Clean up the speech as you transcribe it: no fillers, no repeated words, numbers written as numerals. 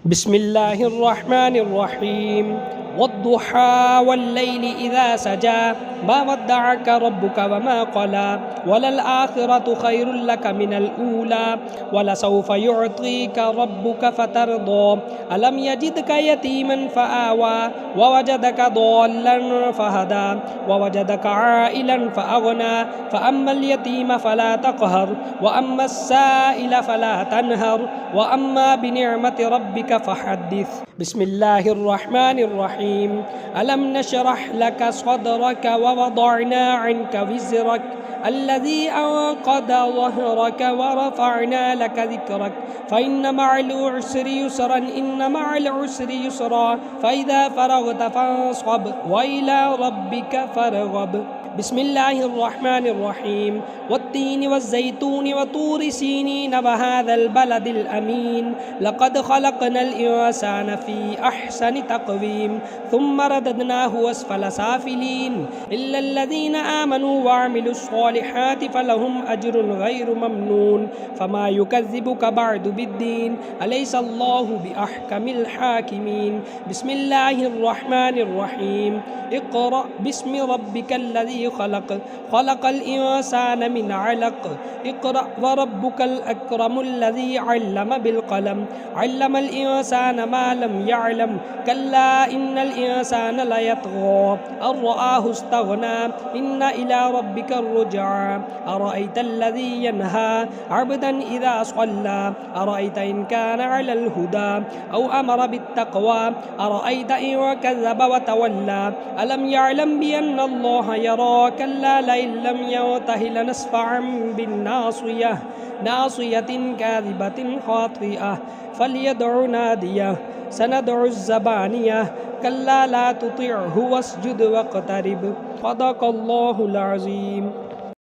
بسم الله الرحمن الرحيم والضحى والليل إذا سجى ما ودعك ربك وما قلى وللآخرة خير لك من الأولى ولسوف يعطيك ربك فترضى ألم يجدك يتيما فآوى ووجدك ضالا فهدى ووجدك عائلا فأغنى فأما اليتيم فلا تقهر وأما السائل فلا تنهر وأما بنعمة ربك فحدث. بسم الله الرحمن الرحيم ألم نشرح لك صدرك ووضعنا عنك وزرك الذي أنقض ظهرك ورفعنا لك ذكرك فإن مع العسر يسرا إن مع العسر يسرا فإذا فرغت فانصب وإلى ربك فارغب. بسم الله الرحمن الرحيم والتين والزيتون وطور سينين وهذا البلد الأمين لقد خلقنا الإنسان في أحسن تقويم ثم رددناه أسفل سافلين إلا الذين آمنوا وعملوا الصالحات فلهم أجر غير ممنون فما يكذبك بعد بالدين أليس الله بأحكم الحاكمين. بسم الله الرحمن الرحيم اقرأ باسم ربك الذي خلق الإنسان من علق اقرأ وربك الأكرم الذي علم بالقلم علم الإنسان ما لم يعلم كلا إن الإنسان ليطغى أن رآه استغنى إن إلى ربك الرجعى أرأيت الذي ينهى عبدا إذا صلى أرأيت إن كان على الهدى أو أمر بالتقوى أرأيت إن كذب وتولى ألم يعلم بأن الله يرى كلا لئن لم ينته لنسفعا بالناصية ناصية كاذبة خاطئة فليدع ناديه سندع الزبانية كلا لا تطعه واسجد واقترب. صدق الله العظيم.